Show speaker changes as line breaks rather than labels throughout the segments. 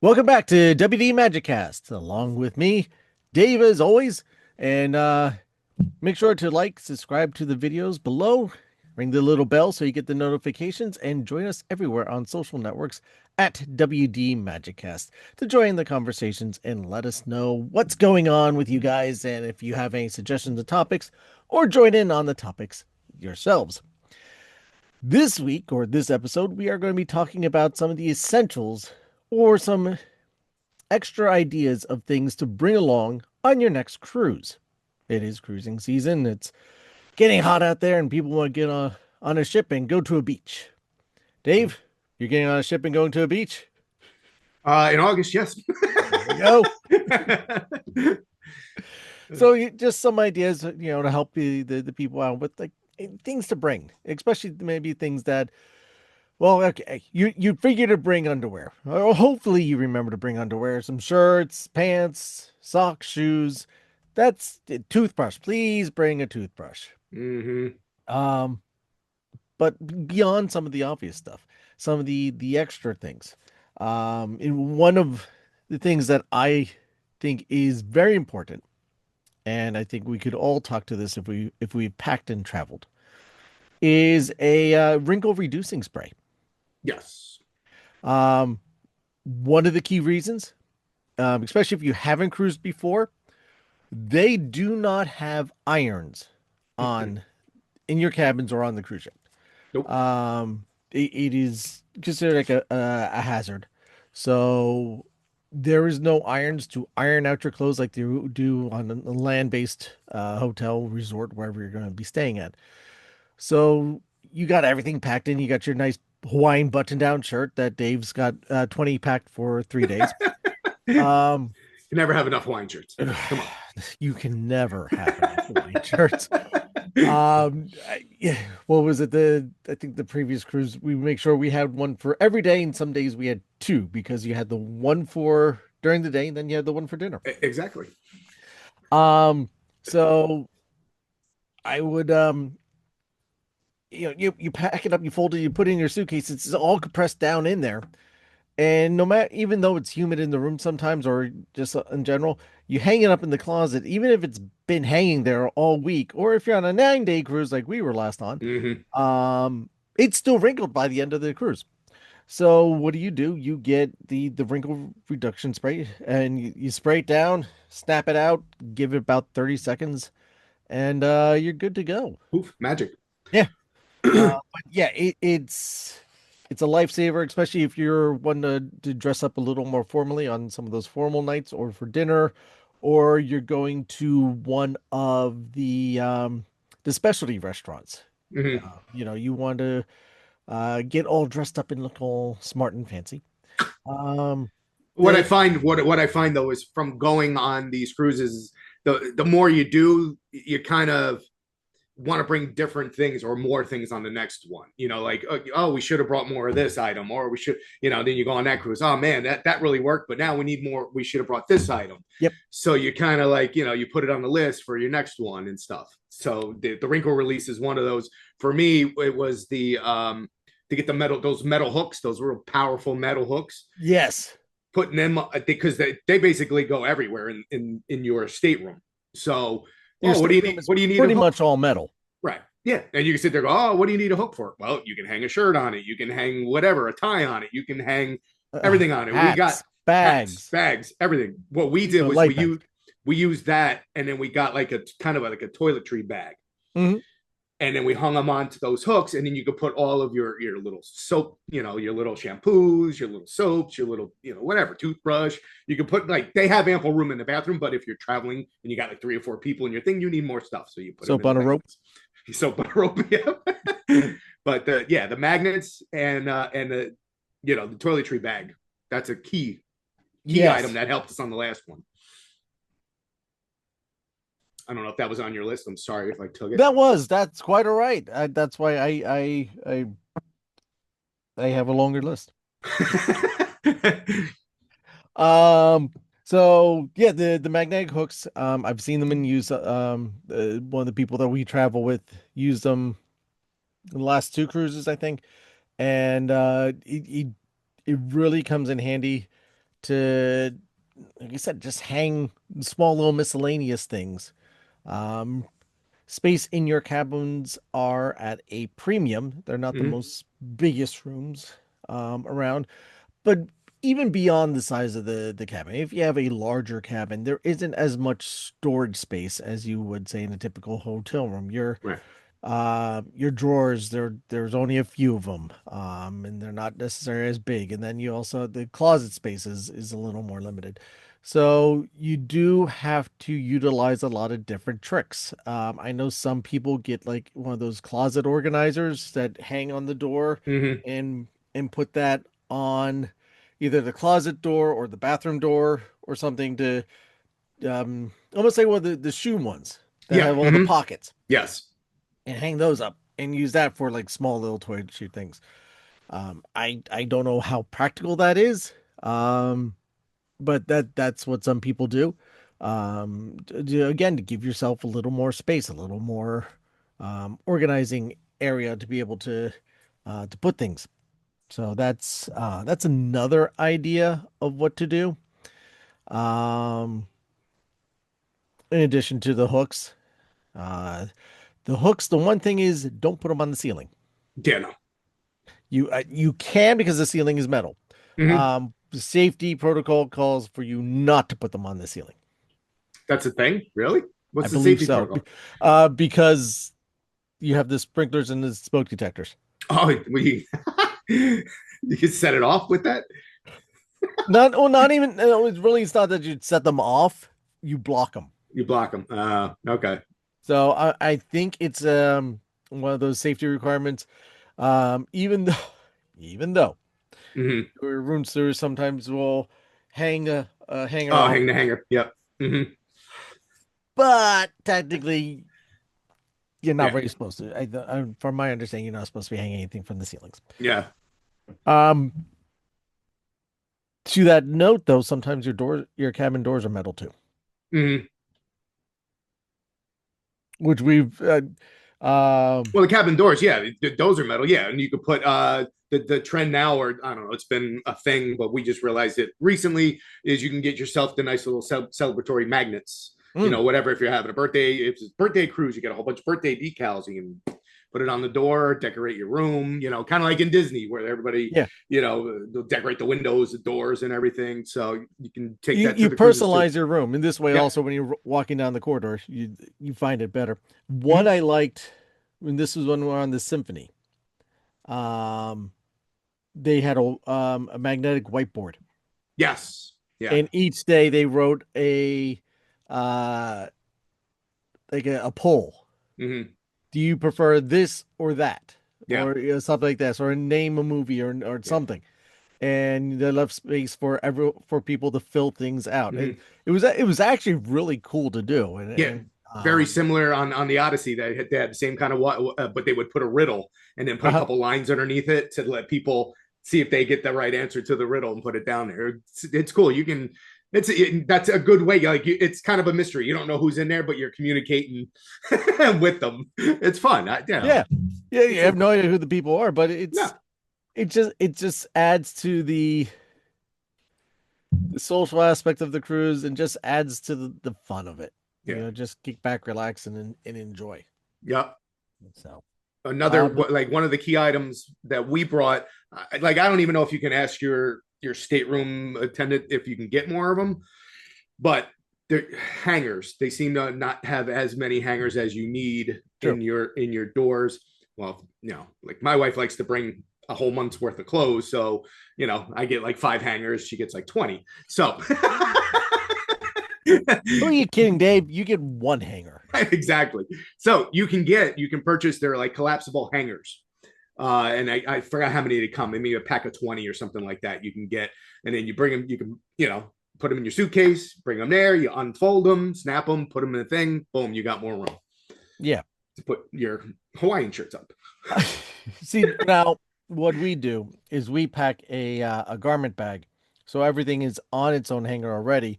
Welcome back to WD Magiccast, along with me, Dave, as always. And make sure to like, subscribe to the videos below, ring the little bell so you get the notifications, and join us everywhere on social networks at WD Magiccast to join the conversations and let us know what's going on with you guys and if you have any suggestions of topics or join in on the topics yourselves. This week, or this episode, we are going to be talking about some of the essentials or some extra ideas of things to bring along on your next cruise. It is cruising season. It's getting hot out there, and people want to get on a ship and go to a beach. Dave, you're getting on a ship and going to a beach?
In August, yes.
There we go. So just some ideas, to help the people out with like things to bring, especially maybe things that, well, okay, you figure to bring underwear. Or hopefully you remember to bring underwear, some shirts, pants, socks, shoes. That's toothbrush. Please bring a toothbrush.
hmm
Um, but beyond some of the obvious stuff, some of the extra things. In one of the things that I think is very important, and I think we could all talk to this if we packed and traveled, is a wrinkle reducing spray.
Yes.
Um, One of the key reasons, especially if you haven't cruised before, they do not have irons on in your cabins or on the cruise ship.
Nope.
It is considered like a hazard. So there is no irons to iron out your clothes like you do on a land-based hotel resort wherever you're going to be staying at. So you got everything packed in. You got your nice Hawaiian button-down shirt that Dave's got 20 packed for 3 days.
You
Um,
never have enough wine shirts. Come on.
you can never have enough Hawaiian shirts. Yeah, what was it? I think the previous cruise, we make sure we had one for every day, and some days we had two because you had the one for during the day, and then you had the one for dinner.
Exactly.
Um, so I would you pack it up, you fold it, you put it in your suitcase. It's all compressed down in there. And no matter, even though it's humid in the room sometimes, or just in general, you hang it up in the closet, even if it's been hanging there all week, or if you're on a 9 day cruise like we were last on,
hmm
it's still wrinkled by the end of the cruise. So what do? You get the wrinkle reduction spray and you spray it down, snap it out, give it about 30 seconds, and you're good to go.
Poof, magic.
Yeah. But yeah, it's a lifesaver, especially if you're one to dress up a little more formally on some of those formal nights or for dinner, or you're going to one of the specialty restaurants.
hmm
You want to get all dressed up and look all smart and fancy. Um,
What I
the
find, what I find though, is from going on these cruises, the more you do, you kind of want to bring different things or more things on the next one. Like, oh, we should have brought more of this item, or we should, then you go on that cruise. Oh man, that really worked, but now we need more. We should have brought this item.
Yep.
So you kind of like, you put it on the list for your next one and stuff. So the wrinkle release is one of those. For me, it was the to get the those metal hooks, those real powerful metal hooks,
Yes.
putting them because they basically go everywhere in your stateroom. So,
Your
oh, what do you
stateroom
need?
is
What do you need a
pretty
hook
much
for?
all metal.
Right. Yeah. And you can sit there and go, oh, what do you need a hook for? Well, you can hang a shirt on it. You can hang whatever, a tie on it. You can hang everything on it. We got
Hats,
hats,
bags,
bags, everything. What we did was
light bags.
we used that, and then we got like a kind of like a toiletry bag.
Hmm.
And then we hung them onto those hooks, and then you could put all of your little soap, your little shampoos, your little soaps, your little, whatever, toothbrush. You can put, like, they have ample room in the bathroom, but if you're traveling and you got like 3 or 4 people in your thing, you need more stuff, so you put them
Soap
in the
on a rope.
bags. Soap on a rope, yeah. But yeah, the magnets and the toiletry bag. That's a key item
Yes.
that helped us on the last one. I don't know if that was on your list. I'm sorry if I took it.
That's quite all right. That's why I have a longer list. Um, so yeah, the magnetic hooks, I've seen them in use. One of the people that we travel with used them in the last two cruises, I think, and it really comes in handy. to, like I said, just hang small little miscellaneous things. Um, Space in your cabins are at a premium. They're not the
Hmm.
most biggest rooms around, but even beyond the size of the cabin, if you have a larger cabin, there isn't as much storage space as you would say in a typical hotel room.
Right.
Your drawers, there's only a few of them, and they're not necessarily as big. And then you also the closet space is a little more limited. So you do have to utilize a lot of different tricks. I know some people get like one of those closet organizers that hang on the door
Hmm.
and put that on either the closet door or the bathroom door or something to almost like one of the shoe ones that
Yeah.
have all the
Hmm.
pockets
Yes.
and hang those up and use that for like small little toy shoot things. I don't know how practical that is, but that's what some people do. Again, to give yourself a little more space, a little more organizing area to be able to put things. So that's another idea of what to do. Um, in addition to uh, the hooks. The one thing is, don't put them on the ceiling.
Yeah. No.
You can because the ceiling is metal.
Hmm.
The safety protocol calls for you not to put them on the ceiling.
That's a thing. Really?
I
What's the
believe
safety
so,
protocol?
because you have the sprinklers and the smoke detectors.
Oh, we you can set it off with that.
Not well, not even. It's not that you set them off. You block them.
You block them. Okay.
So I think it's one of those safety requirements. Even though even though
Hmm.
your room service sometimes will hang a hanger
Oh,
off,
hang the hanger. Yep. Hmm.
but technically you're not
Yeah.
really supposed to. From my understanding, you're not supposed to be hanging anything from the ceilings.
Yeah.
Um, to that note, though, sometimes your cabin doors are metal too,
Hmm.
which we've.
Well, the cabin doors, yeah, those are metal, yeah, and you could put the trend now, or I don't know, it's been a thing, but we just realized it recently is you can get yourself the nice little celebratory magnets,
mm,
whatever. If you're having a birthday, if it's a birthday cruise, you get a whole bunch of birthday decals. You can put it on the door, decorate your room, kind of like in Disney where everybody,
yeah,
they'll decorate the windows, the doors, and everything. So you can take that to
you
the cruises too.
personalize your room in this way.
Yep.
Also, when you're walking down the corridor, you find it better. What
Mm-hmm.
I liked when this was when we were on the symphony, um, they had a magnetic whiteboard,
Yes. Yeah.
and each day they wrote a uh like a poll.
Mm-hmm.
Do you prefer this or that,
Yeah.
or something like this, or name a movie or
Yeah.
something? And they left space for people to fill things out.
Mm-hmm.
It was actually really cool to do,
Yeah,
and
very similar on the Odyssey. They had the same kind of what, but they would put a riddle and then put a
uh,
couple lines underneath it to let people see if they get the right answer to the riddle and put it down there. It's cool. You can. That's a good way. Like it's kind of a mystery. You don't know who's in there, but you're communicating with them. It's fun.
yeah, yeah, you
It's
have
real
no
cool.
idea who the people are, but
Yeah,
it just adds to the social aspect of the cruise and just adds to the fun of it.
yeah,
Just kick back, relax, and enjoy.
yeah.
So,
Another
but
like one of the key items that we brought. Like I don't even know if you can ask your stateroom attendant if you can get more of them, but they're hangers. They seem to not have as many hangers as you need
true.
in your doors. Well, like my wife likes to bring a whole month's worth of clothes, so I get like 5 hangers. She gets like 20. So
Who are you kidding, Dave? You get one hanger.
exactly. So you can purchase their like collapsible hangers. And I forgot how many they come. Maybe a pack of 20 or something like that you can get. And then you bring them, you can, put them in your suitcase, bring them there, you unfold them, snap them, put them in a thing, boom, you got more room
Yeah.
to put your Hawaiian shirts up.
See, now what we do is we pack a garment bag, so everything is on its own hanger already.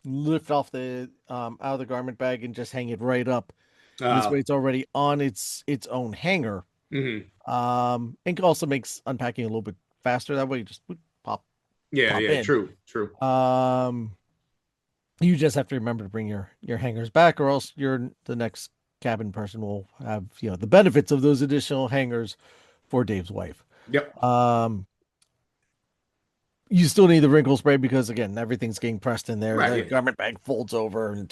Lift off the out of the garment bag and just hang it right up. This
Uh,
way, it's already on its own hanger.
mm-hmm.
And it also makes unpacking a little bit faster. That way, you just pop.
Yeah,
pop
yeah,
in.
true, true.
Um, you just have to remember to bring your hangers back, or else the next cabin person will have the benefits of those additional hangers for Dave's wife.
Yep.
Um, you still need the wrinkle spray because again, everything's getting pressed in there.
Right.
The
Yeah.
garment bag folds over and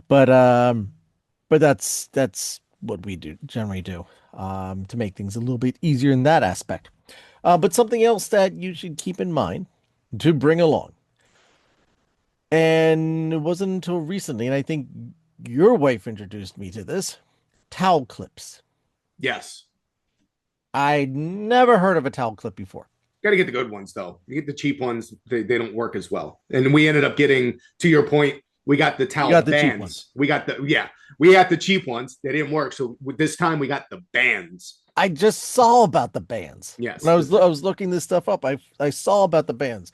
but that's what we do generally do to make things a little bit easier in that aspect. But something else that you should keep in mind to bring along, and it wasn't until recently, and I think your wife introduced me to this, towel clips.
Yes.
I'd never heard of a towel clip before.
Got to get the good ones though. You get the cheap ones, they don't work as well. And we ended up getting, to your point, we got the
You
towel
got the cheap ones.
bands. We got the yeah, we had the cheap ones. They didn't work. So with this time we got the bands.
I just saw about the bands. When
Yes,
I was looking this stuff up, I saw about the bands.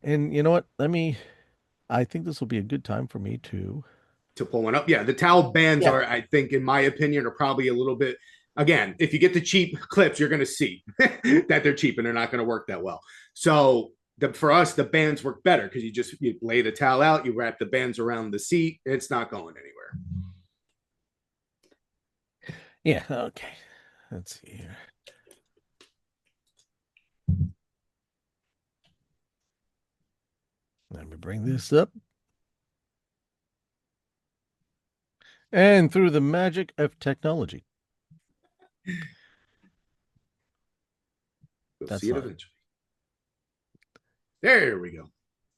And you know what? I think this will be a good time for me to.
to pull one up. Yeah, the towel bands
Yeah.
are, I think, in my opinion, are probably a little bit. Again, if you get the cheap clips, you're going to see that they're cheap and they're not going to work that well. So for us, the bands work better because you lay the towel out, you wrap the bands around the seat, it's not going anywhere.
Yeah, okay. Let's see here. Let me bring this up. And through the magic of technology.
You'll see
That's
it
not it.
eventually. There we go.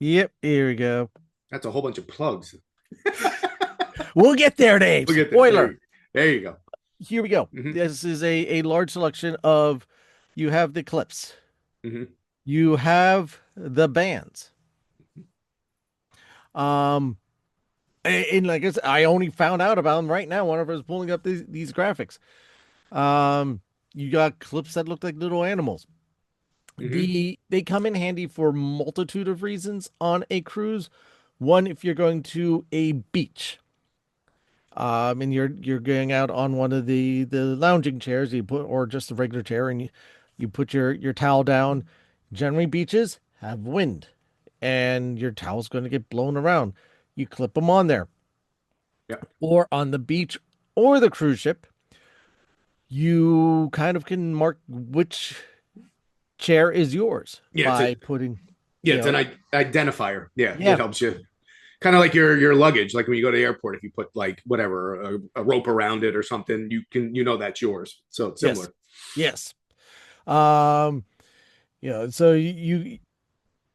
Yep, here we go.
That's a whole bunch of plugs.
We'll get there, Dave.
We'll get there.
Spoiler.
There you go.
Here we go.
Mm-hmm.
This is a large selection of you have the clips.
Mm-hmm.
You have the bands. Um and like I said, I only found out about them right now whenever I was pulling up these graphics. Um, you got clips that look like little animals.
Mm-hmm.
They come in handy for multitude of reasons on a cruise. One, if you're going to a beach, and you're going out on one of the lounging chairs, you put or just a regular chair, and you put your towel down. Generally, beaches have wind, and your towel's going to get blown around. You clip them on there,
Yeah.
or on the beach or the cruise ship. You kind of can mark which chair is yours
Yeah.
by putting,
Yeah.
you
It's
know,
an identifier. Yeah. It
yeah,
helps you. Kind of like your luggage, like when you go to the airport, if you put like whatever a rope around it or something, you know that's yours. So it's
yes,
similar.
yes. Um, so you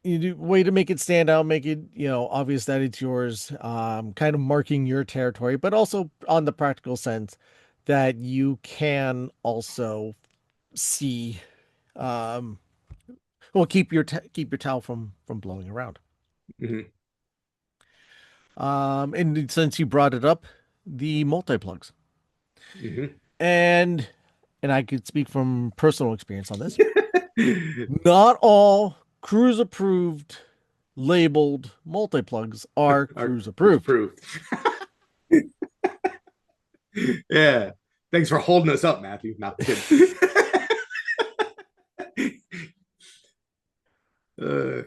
do way to make it stand out, make it, obvious that it's yours, kind of marking your territory, but also on the practical sense that you can also see, um, well, keep your towel from blowing around.
Mm-hmm.
And since you brought it up, the multi-plugs.
Mm-hmm.
And I could speak from personal experience on this. Not all cruise approved labeled multi-plugs are
Our
cruise
cruise
approved.
approved. Yeah. Thanks for holding us up, Matthew. Not kidding. uh,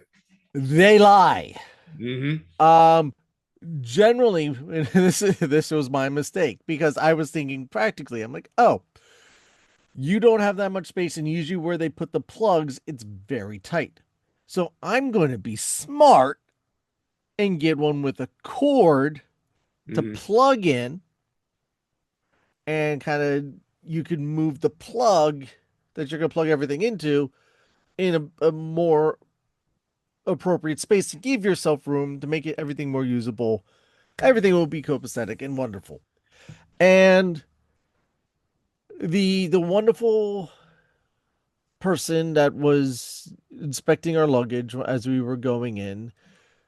They lie.
mm-hmm.
Um Generally this was my mistake because I was thinking practically. I'm like, "Oh, you don't have that much space and usually where they put the plugs, it's very tight. So I'm going to be smart and get one with a cord to
Mm-hmm.
plug in and kind of you can move the plug that you're going to plug everything into in a more appropriate space to give yourself room to make it everything more usable. Everything will be copacetic and wonderful. And the wonderful person that was inspecting our luggage as we were going in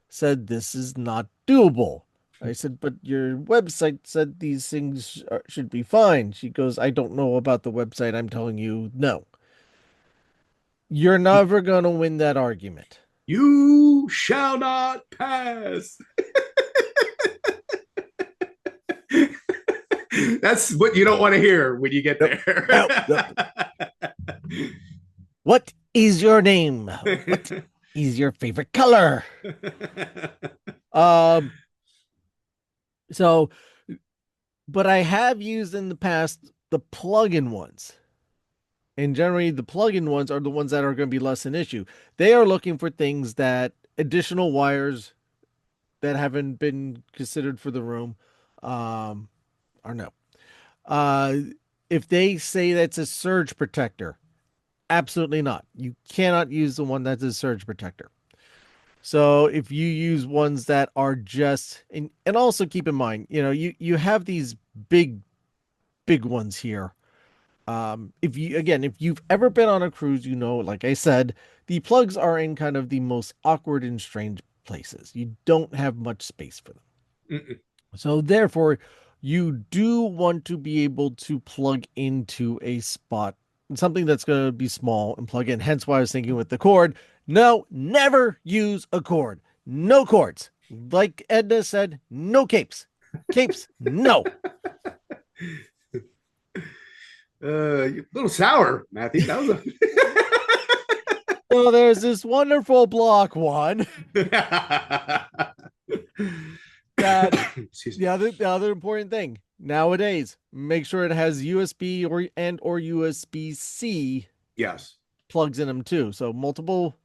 said this is not doable. I said, but your website said these things should be fine. She goes, I don't know about the website. I'm telling you, no. You're never going to win that argument.
You shall not pass. That's what you don't want to hear when you get
Nope.
there.
Nope. Nope. What is your name? What? is your favorite color? Um, so, but I have used in the past the plug-in ones. And generally, the plug-in ones are the ones that are going to be less an issue. They are looking for things that additional wires that haven't been considered for the room, um, or no. Uh, if they say that's a surge protector, absolutely not. You cannot use the one that's a surge protector. So if you use ones that are just and also keep in mind, you have these big big ones here. If you've ever been on a cruise, like I said, the plugs are in kind of the most awkward and strange places. You don't have much space for them.
Mm-mm.
So therefore, you do want to be able to plug into a spot, something that's going to be small and plug in. Hence why I was thinking with the cord, no, never use a cord. No cords. Like Edna said, no capes. Capes, no.
A little sour, Matthew. That was
So there's this wonderful block one
a.
that
Excuse me.
the other important thing nowadays, make sure it has USB or USB-C
Yes,
plugs in them too. So multiple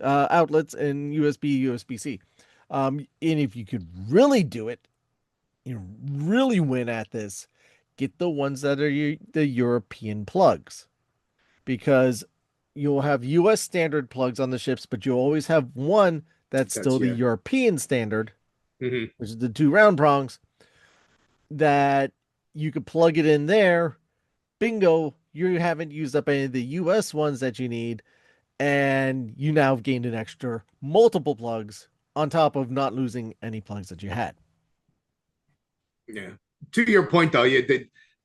outlets and USB-C. And if you could really do it, really win at this, get the ones that are the European plugs because you'll have US standard plugs on the ships, but you'll always have one that's
that's
still the
yeah.
European standard,
Hmm.
which is the two round prongs that you could plug it in there. Bingo, you haven't used up any of the US ones that you need, and you now have gained an extra multiple plugs on top of not losing any plugs that you had.
Yeah. To your point, though,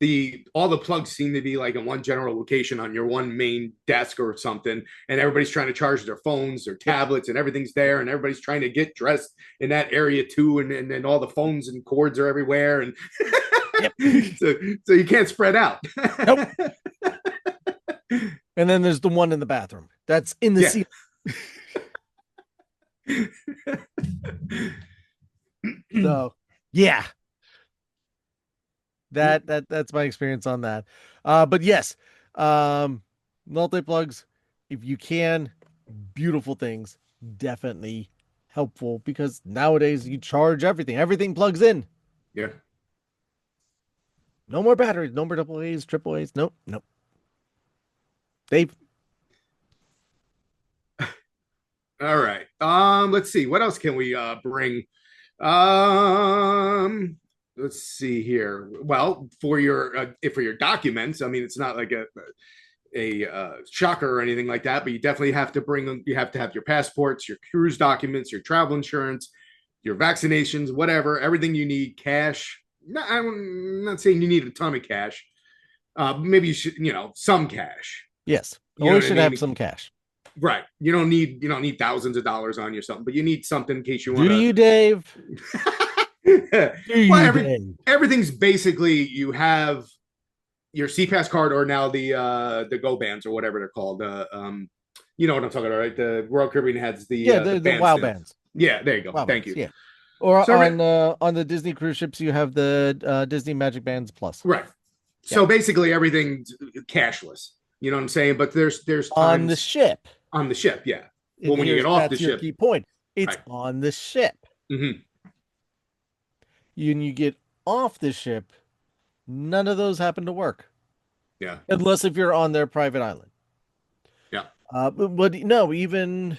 the all the plugs seem to be like in one general location on your one main desk or something, and everybody's trying to charge their phones, their
Yep.
tablets, and everything's there, and everybody's trying to get dressed in that area too, and then all the phones and cords are everywhere, and
Yep.
so you can't spread out.
Nope. And then there's the one in the bathroom that's in the
Yeah.
ceiling. So yeah, that's my experience on that. But yes, multi plugs, if you can, beautiful things, definitely helpful because nowadays you charge everything. Everything plugs in.
Yeah.
No more batteries, no more double A's, triple A's. Nope, nope. They
All right. Let's see. What else can we bring? Um, let's see here. Well, for your documents, I mean, it's not like a shocker or anything like that, but you definitely have to bring them. You have to have your passports, your cruise documents, your travel insurance, your vaccinations, whatever, everything you need, cash. No, I'm not saying you need a ton of cash. Maybe you should, some cash.
yes,
You know
always
what I
should have
mean?
some cash.
Right. You don't need thousands of dollars on you or something, but you need something in case you
Do
want
you, Dave?
to.
Do
Well,
you, Dave?
everything's basically you have your CPAS card or now the Go bands or whatever they're called. You know what I'm talking about, right? The Royal Caribbean has
Yeah,
the
the
band
WoW
still.
bands.
Yeah, there you go.
WoW
Thank
bands,
you.
yeah. Or
So
on the Disney cruise ships, you have the Disney Magic Bands Plus.
right.
Yeah,
So basically everything's cashless. You know what I'm saying? But there's
on the
times
ship.
on the ship, yeah. Well,
And
when you get
here's
off the
that's your
ship,
key point. It's
right?
on the ship.
Mm-hmm.
You get off the ship, none of those happen to work
Yeah,
unless if you're on their private island.
yeah.
But no, even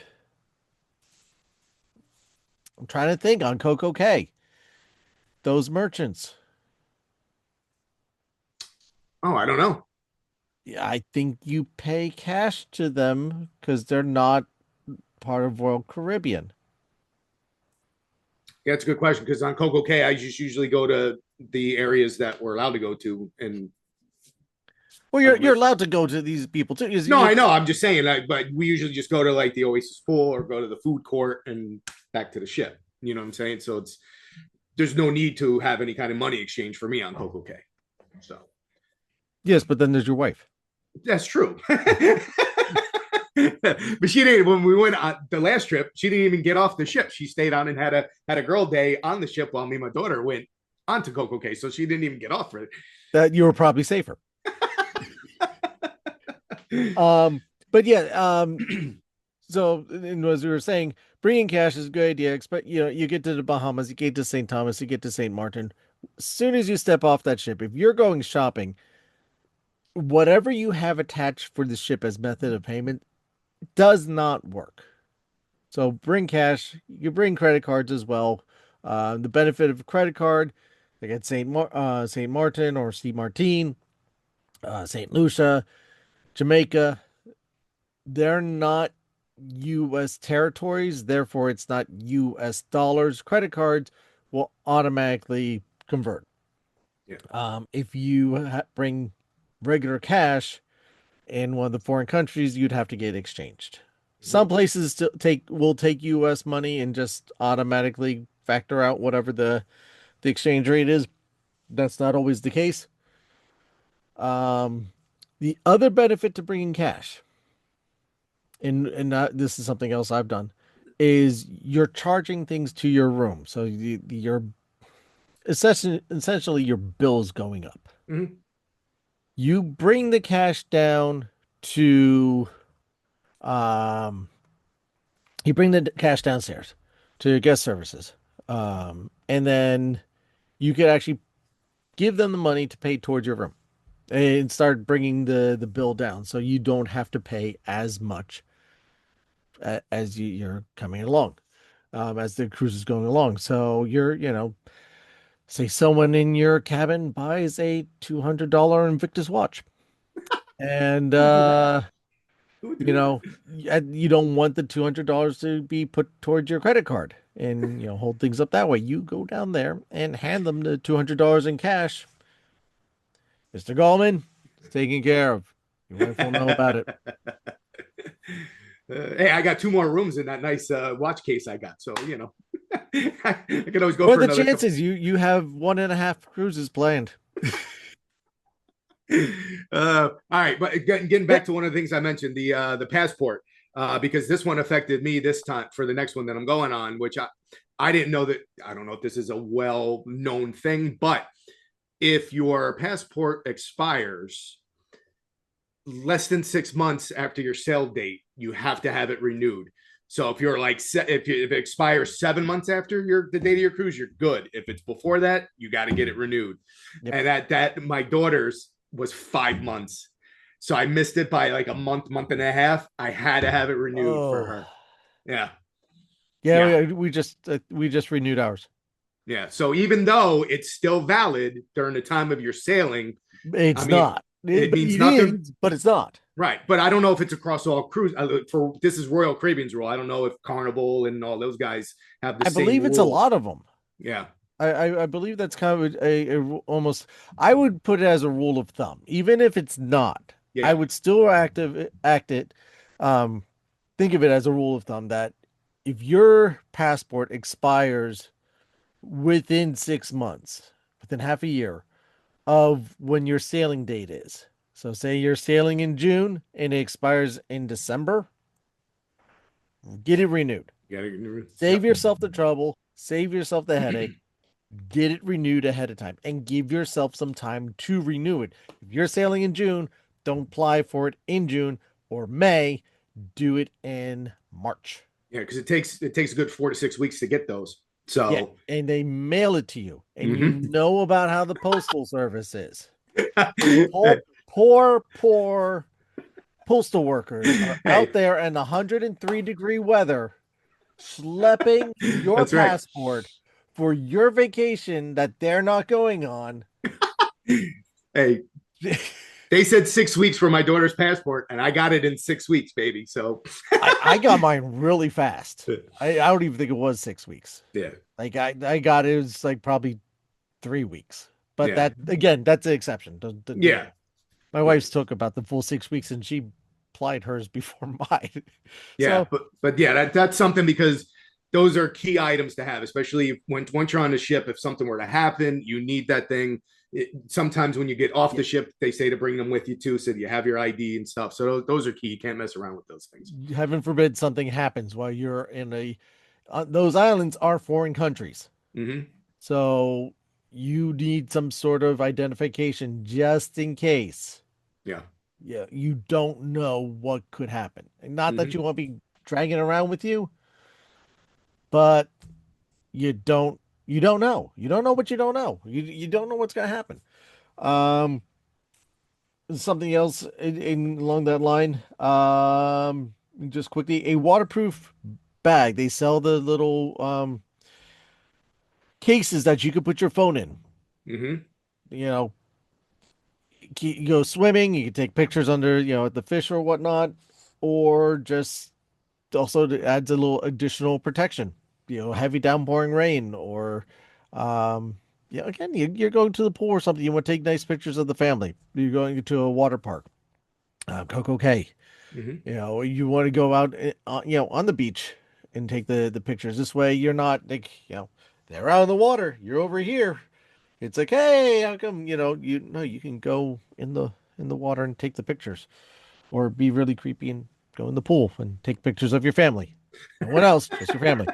I'm trying to think on Coco K, those merchants.
Oh, I don't know.
Yeah, I think you pay cash to them because they're not part of Royal Caribbean.
Yeah, it's a good question because on Coco K, I just usually go to the areas that we're allowed to go to, and
Well, you're
unless
allowed to go to these people too.
no, I know. I'm just saying, like, but we usually just go to like the Oasis pool or go to the food court and back to the ship. You know what I'm saying? So there's no need to have any kind of money exchange for me on Coco K. So
Yes, but then there's your wife.
that's true. But she didn't. When we went on the last trip, she didn't even get off the ship. She stayed on and had a girl day on the ship while me and my daughter went onto Coco Cay. So she didn't even get off for it.
That you were probably safer. Um, but yeah, so and as we were saying, bringing cash is a good idea. Expect you get to the Bahamas, you get to St. Thomas, you get to St. Martin. As soon as you step off that ship, if you're going shopping, whatever you have attached for the ship as method of payment does not work. So bring cash. You bring credit cards as well. The benefit of a credit card, like at St. Martin or St. Martin, St. Lucia, Jamaica, they're not U.S. territories, therefore it's not U.S. dollars. Credit cards will automatically convert.
Yeah.
If you bring regular cash in one of the foreign countries, you'd have to get exchanged. Some places still will take U.S. money and just automatically factor out whatever the exchange rate is. That's not always the case. Um, the other benefit to bringing cash, and this is something else I've done, is you're charging things to your room. So you're essentially your bill's going up.
Mm-hmm.
You bring the cash down to um you bring the cash downstairs to guest services. And then you could actually give them the money to pay towards your room and start bringing the bill down so you don't have to pay as much as you're coming along, as the cruise is going along. So say someone in your cabin buys a $200 Invictus watch, and
Who would do that? Who would
you
do that?
know you don't want the $200 to be put towards your credit card and hold things up that way. You go down there and hand them the $200 in cash. Mr. Gallman, it's taken care of. Your wife will know about it.
Hey, I got two more rooms in that nice watch case I got. So, I could always go
What are
for
the
another couple.
chances you have 1.5 cruises planned?
All right, but getting back to one of the things I mentioned, the passport, because this one affected me this time for the next one that I'm going on, which I didn't know that. I don't know if this is a well known thing, but if your passport expires less than 6 months after your sale date, you have to have it renewed. So if you're like if it expires 7 months after the date of your cruise, you're good. If it's before that, you got to get it renewed.
Yep.
And that my daughter's was 5 months, so I missed it by like a month and a half. I had to have it renewed for
Oh,
her. Yeah, yeah,
yeah. We just renewed ours.
yeah. So even though it's still valid during the time of your sailing, I
It's
mean,
not.
it
But
means
it
nothing.
is, but it's not.
Right, but I don't know if it's across all cruise. For this is Royal Caribbean's rule. I don't know if Carnival and all those guys have the
I
same
believe it's a
rules.
lot of them.
Yeah,
I believe that's kind of almost. I would put it as a rule of thumb, even if it's not. I
yeah,
would still act it. Um, think of it as a rule of thumb that if your passport expires within 6 months, within half a year of when your sailing date is. So say you're sailing in June and it expires in December, get it renewed.
yeah,
Save
yep,
yourself the trouble, save yourself the headache, get it renewed ahead of time and give yourself some time to renew it. If you're sailing in June, don't apply for it in June or May, do it in March.
yeah, because it takes a good 4 to 6 weeks to get those.
Yeah,
So,
and they mail it to you, and you
mm-hmm.
know about how the postal service is. Poor postal workers are out
Hey,
there in 103-degree weather schlepping your
that's right.
passport for your vacation that they're not going on.
Hey, they said 6 weeks for my daughter's passport, and I got it in 6 weeks, baby. So,
I got mine really fast. I don't even think it was 6 weeks.
yeah,
Like I got it was like probably 3 weeks. But
yeah,
that again, that's the exception.
yeah,
My
yeah.
wife's took about the full 6 weeks and she applied hers before mine.
Yeah,
So
but yeah, that's something because those are key items to have, especially when once you're on the ship. If something were to happen, you need that thing. sometimes when you get off
Yeah.
the ship, they say to bring them with you too, so you have your ID and stuff. So those are key. You can't mess around with those things.
Heaven forbid something happens while you're in a those islands are foreign countries.
Mm-hmm.
So you need some sort of identification just in case.
Yeah.
Yeah, you don't know what could happen. And not that
Mm-hmm.
you want to be dragging around with you, but you don't know. You don't know what you don't know. You don't know what's gonna happen. Um Something else in along that line. Just quickly, a waterproof bag. They sell the little cases that you could put your phone in.
Mm-hmm.
You know, you go swimming, you can take pictures under, the fish or whatnot, or just also it adds a little additional protection. Heavy downpouring rain or, again, you're going to the pool or something. You want to take nice pictures of the family. You're going to a water park, Coco Cay.
Mm-hmm.
You want to go out, on the beach and take the pictures. This way, you're not like, they're out in the water. You're over here. It's like, hey, how come, you can go in the water and take the pictures, or be really creepy and go in the pool and take pictures of your family. No one else, just your family.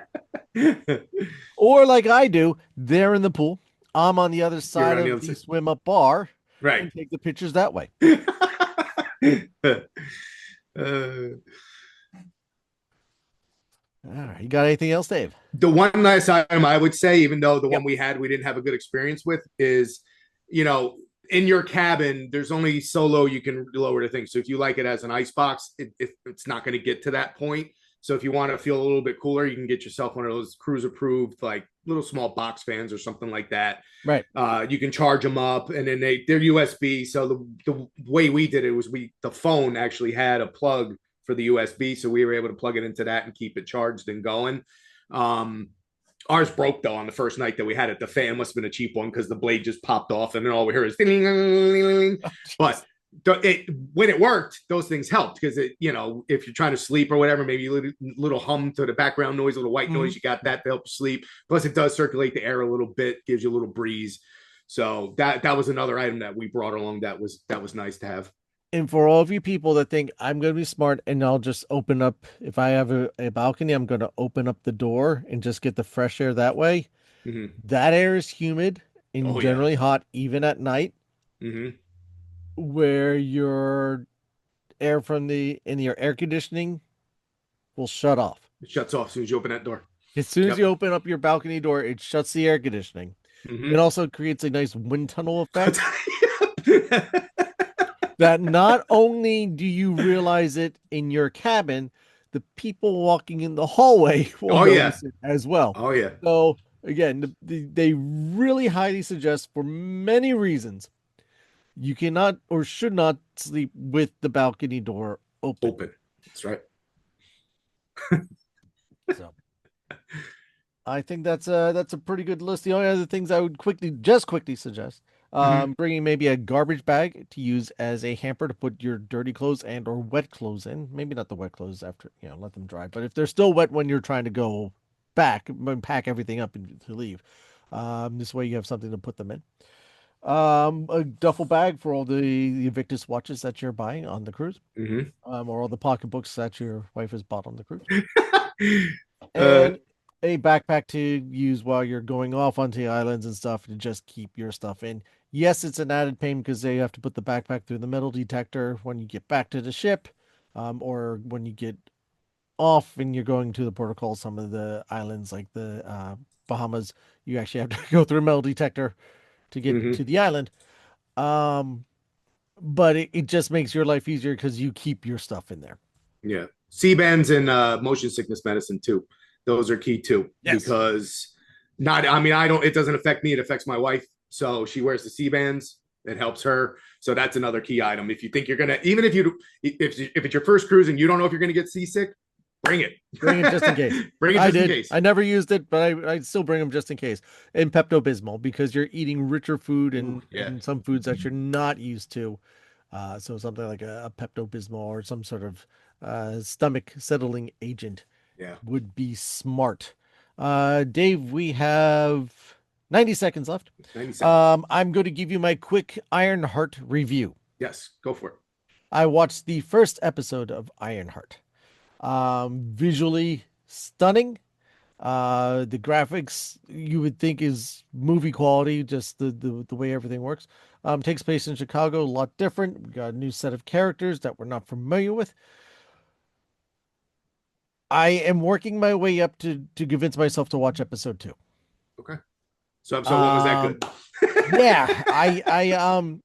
Or like I do, they're in the pool. I'm on the other
You're
side
on the
of
other
the
side.
swim up bar
Right.
and take the pictures that way.
uh,
All right, you got anything else, Dave?
the one last item I would say, even though the one
Yep.
we had we didn't have a good experience with, is you know in your cabin there's only so low you can lower the thing. So if you like it as an ice box, it's not going to get to that point. So if you want to feel a little bit cooler, you can get yourself one of those cruise approved like little small box fans or something like that.
Right.
You can charge them up, and then they're USB. So the way we did it was the phone actually had a plug for the USB, so we were able to plug it into that and keep it charged and going. Um, Ours broke though on the first night that we had it. The fan must have been a cheap one because the blade just popped off, and then all we heard is ding, ding, ding, ding, ding.
Oh,
But
jeez.
when it worked, those things helped because if you're trying to sleep or whatever, maybe a little hum to the background noise, a little white
Mhm.
noise, you got that to help you sleep. Plus, it does circulate the air a little bit, gives you a little breeze. So that was another item that we brought along that was nice to have.
And for all of you people that think I'm going to be smart and I'll just open up, if I have a balcony, I'm going to open up the door and just get the fresh air that way.
Mm-hmm.
That air is humid and
Oh yeah.
generally hot, even at night,
Mm-hmm.
where your air from in your air conditioning will shut off.
It shuts off as soon as you open that door.
As soon as you
Yep.
open up your balcony door, it shuts the air conditioning. It
Mm-hmm.
also creates a nice wind tunnel effect that not only do you realize it in your cabin, the people walking in the hallway will
Oh yeah.
notice it as well.
Oh yeah.
So again, they really highly suggest for many reasons you cannot or should not sleep with the balcony door open.
Open. That's right.
So I think that's a pretty good list. The only other things I would quickly suggest,
Mm-hmm.
bringing maybe a garbage bag to use as a hamper to put your dirty clothes and or wet clothes in. Maybe not the wet clothes after, let them dry, but if they're still wet when you're trying to go back and pack everything up and to leave, this way you have something to put them in. A duffel bag for all the Invictus watches that you're buying on the cruise,
Mm-hmm.
or all the pocketbooks that your wife has bought on the cruise,
uh,
and a backpack to use while you're going off onto the islands and stuff to just keep your stuff in. Yes, it's an added pain because they have to put the backpack through the metal detector when you get back to the ship, or when you get off and you're going to the protocol. Some of the islands, like the Bahamas, you actually have to go through a metal detector to get
mm-hmm.
to the island. Um, but it just makes your life easier because you keep your stuff in there.
Yeah. C-bands and motion sickness medicine too. Those are key too
Yes.
because not. I mean, I don't. It doesn't affect me. It affects my wife. So she wears the C-bands. It helps her. So that's another key item. If you think you're gonna, even if it's your first cruise and you don't know if you're gonna get seasick, bring it.
Bring it just in case.
Bring it
I
just in
did.
case.
I never used it, but I still bring them just in case. And Pepto-Bismol because you're eating richer food
Ooh, yeah,
and some foods that you're not used to. So something like a Pepto-Bismol or some sort of stomach settling agent
yeah.
would be smart. Dave, we have 90 seconds left.
90 seconds.
I'm going to give you my quick Ironheart review.
Yes, go for it.
I watched the first episode of Ironheart. Visually stunning. The graphics you would think is movie quality, just the way everything works. Takes place in Chicago, a lot different. We got a new set of characters that we're not familiar with. I am working my way up to convince myself to watch episode two.
Okay. So episode one was that
Um,
good?
yeah,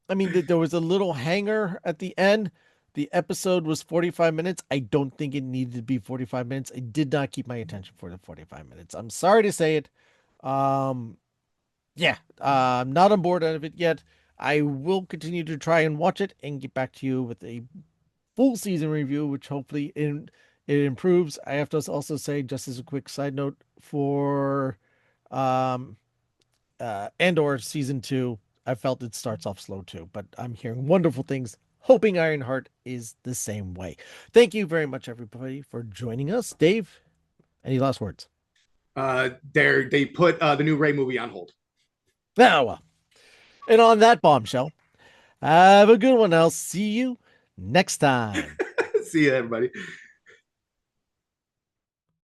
I mean, there was a little hanger at the end. The episode was 45 minutes. I don't think it needed to be 45 minutes. It did not keep my attention for the 45 minutes. I'm sorry to say it. Um, yeah, I'm not on board out of it yet. I will continue to try and watch it and get back to you with a full season review, which hopefully it improves. I have to also say, just as a quick side note, for um Andor season two, I felt it starts off slow too, but I'm hearing wonderful things. Hoping Ironheart is the same way. Thank you very much, everybody, for joining us. Dave, any last words?
They put the new Ray movie on hold.
Oh, well. And on that bombshell, have a good one. I'll see you next time.
See you, everybody.